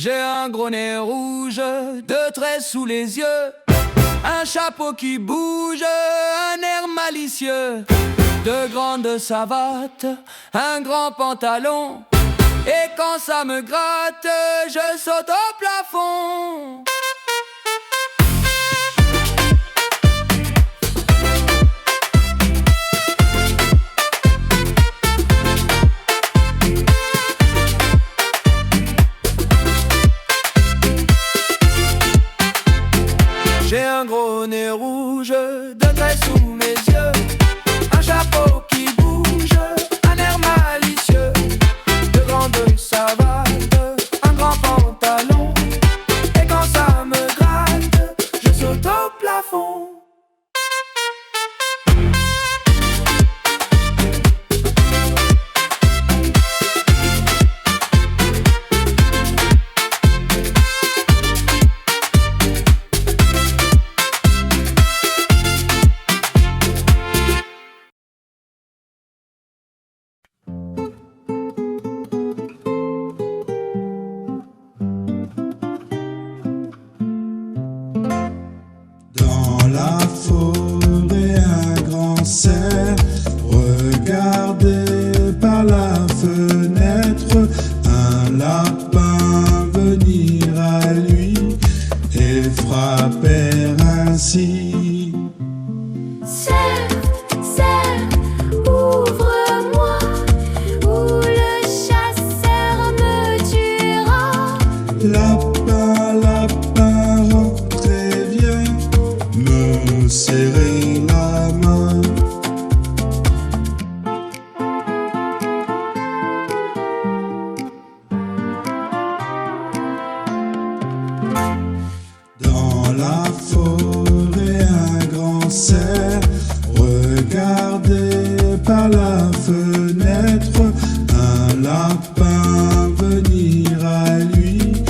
J'ai un gros nez rouge, deux traits sous les yeux, un chapeau qui bouge, un air malicieux, de grandes savates, un grand pantalon, et quand ça me gratte, je saute au plafond. J'ai un gros nez rouge, deux traits sous mes yeux, un chapeau qui bouge, un air malicieux, de grandes savates, un grand pantalon, et quand ça me gratte, je saute au plafond. La forêt, un grand cerf, regardé par la fenêtre, un lapin venir à lui et frapper ainsi. Cerf, cerf, ouvre-moi, ou le chasseur me tuera. Lapin, lapin, rentrez, viens me serrer la main. Dans la forêt, un grand cerf, regardé par la fenêtre, un lapin venir à lui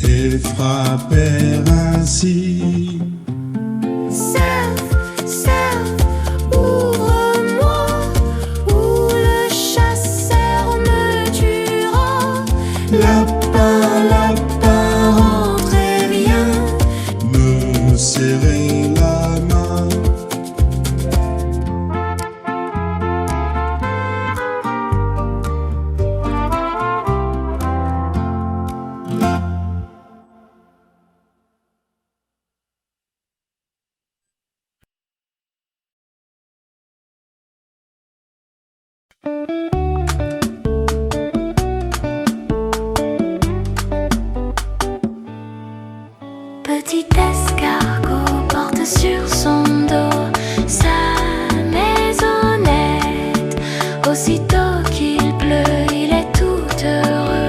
et frapper ainsi. Cerf, cerf, ouvre-moi, ou le chasseur me tuera. Lapin, lapin, Rentrez, viens me serrer la main. Petit escargot porte sur son dos sa maisonnette. Aussitôt qu'il pleut, il est tout heureux,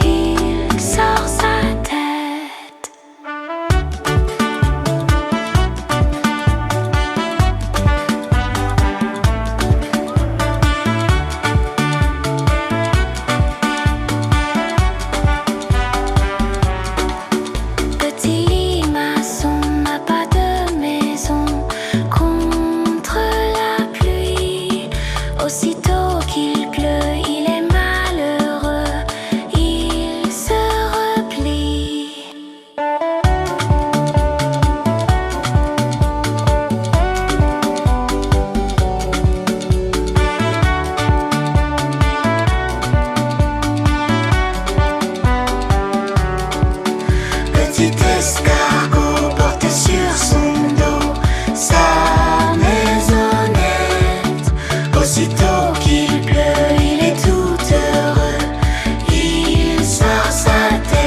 il sort sa tête. Petit limaçon n'a pas de maison contre la pluie. Aussitôt qu'il pleut, il est malheureux, il se replie. Petit escargot porte sur son dos sa maisonnette. Aussitôt qu'il pleut, il est tout heureux, il sort sa tête.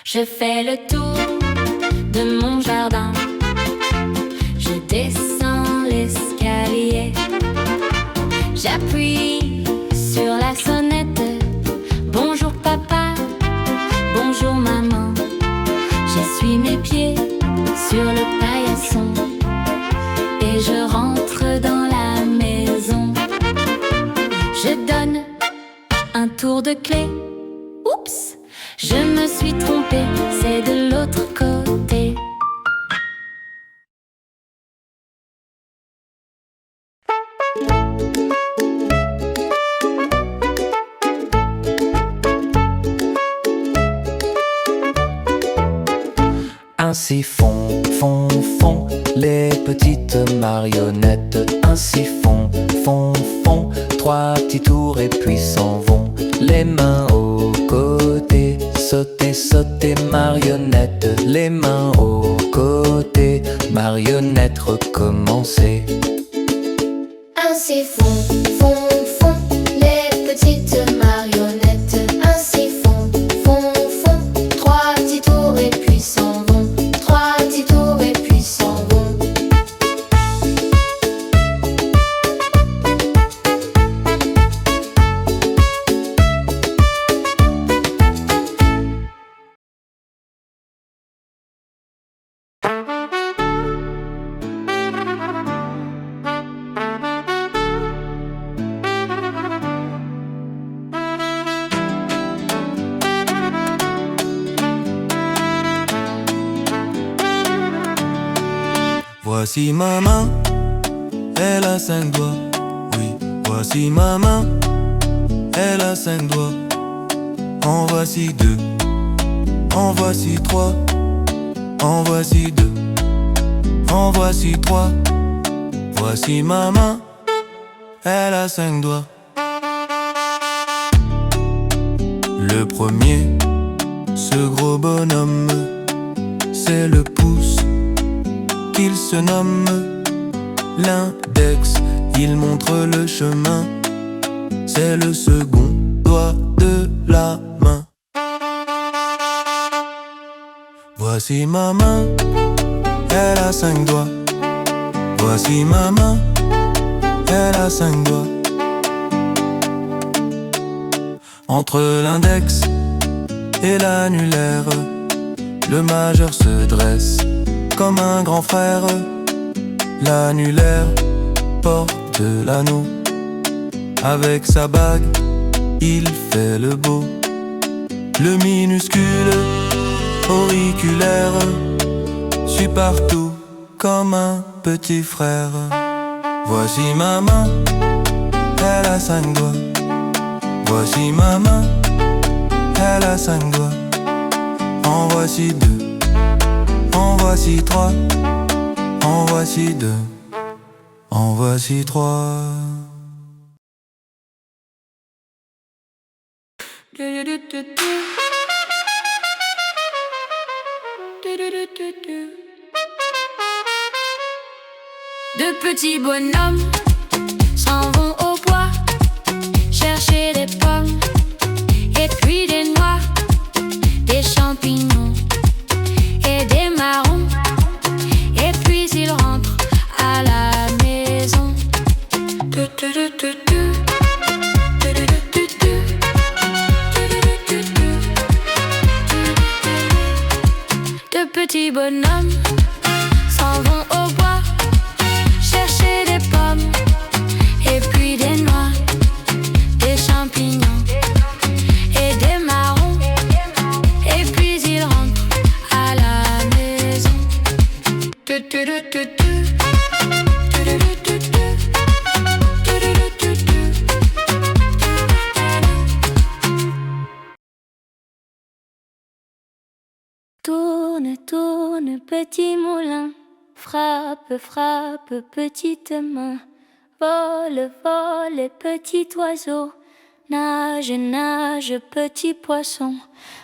Je fais le tour de mon jardin, je descends l'escalier, j'appuie sur la sonnette. Bonjour papa, tour de clé. Oups, je me suis trompée, c'est de l'autre côté. Ainsi font, font, font les petites marionnettes. Ainsi font, font, font trois petits tours et puis s'en vont. Les mains aux côtés, sauter, sauter, marionnette. Les mains aux côtés, marionnette, recommencer. Ainsi font, font, font les petites marionnettes. Ainsi font, font, font trois petits tours et puis s'en vont. Trois petits tours et puis s'en vont. Voici ma main, elle a 5 doigts. Oui, voici ma main, elle a 5 doigts. En voici 2, en voici 3, en voici 2, en voici 3. Voici ma main, elle a 5 doigts. Le premier, ce gros bonhomme, c'est le pouce qu'il se nomme l'index. Il montre le chemin, c'est le second doigt de la main. Voici ma main, elle a 5 doigts. Voici ma main, elle a 5 doigts. Entre l'index et l'annulaire, le majeur se dresse comme un grand frère. L'annulaire porte l'anneau. Avec sa bague, il fait le beau. Le minuscule auriculaire suit partout comme un petit frère. Voici ma main, elle a 5 doigts. Voici ma main, elle a 5 doigts. En voici 2, en voici 3, en voici 2, en voici 3. Deux petits bonhommes s'en vont au bois chercher des pommes et puis des noix, des champignons et des marrons. Et puis ils rentrent à la maison. Deux petits bonhommes s'en vont au bois chercher des pommes et puis des noix, des champignons et des marrons. Et puis ils rentrent à la maison. Tourne, tourne, petit moulin. Frappe, frappe, petite main. Vole, vole, petit oiseau. Nage, nage, petit poisson.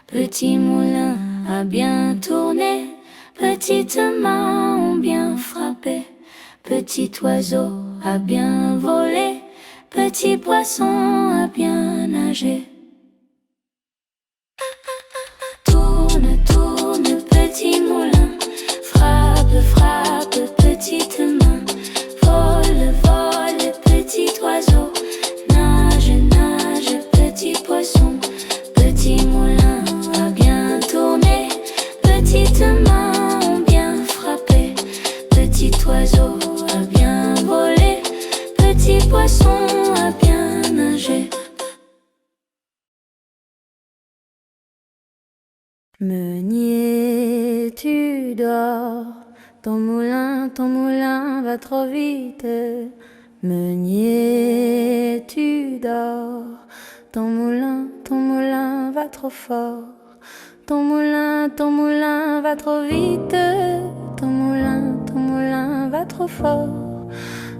Petit moulin a bien tourné. Petites mains ont bien frappé. Petit oiseau a bien volé. Petit poisson a bien nagé. Tourne, tourne, petit moulin. Frappe, frappe, petite main. Vole, vole, petit oiseau. Nage, nage, petit poisson. Petit moulin a bien tourné. Petites mains ont bien frappé. Petit oiseau a bien volé. Petit poisson a bien nagé. Meunier, tu dors, ton moulin va trop vite. Meunier, tu dors, ton moulin va trop fort. Ton moulin va trop vite. Ton moulin va trop fort.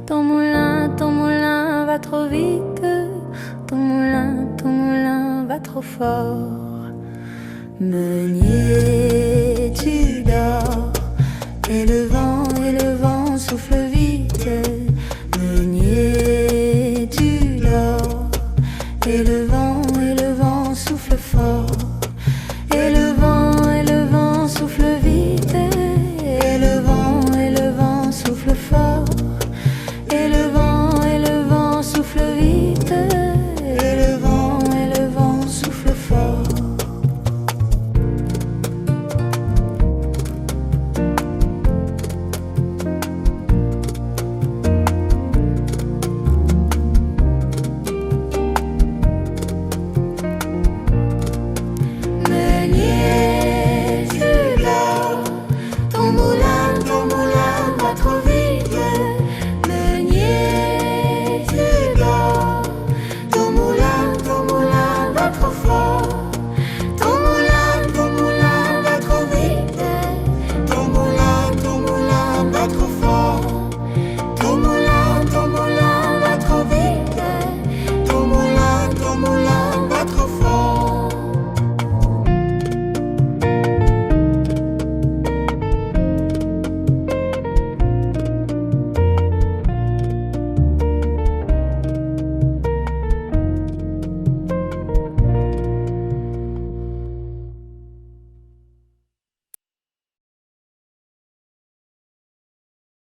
Ton moulin va trop vite. Ton moulin va trop fort. Meunier, tu dors, et le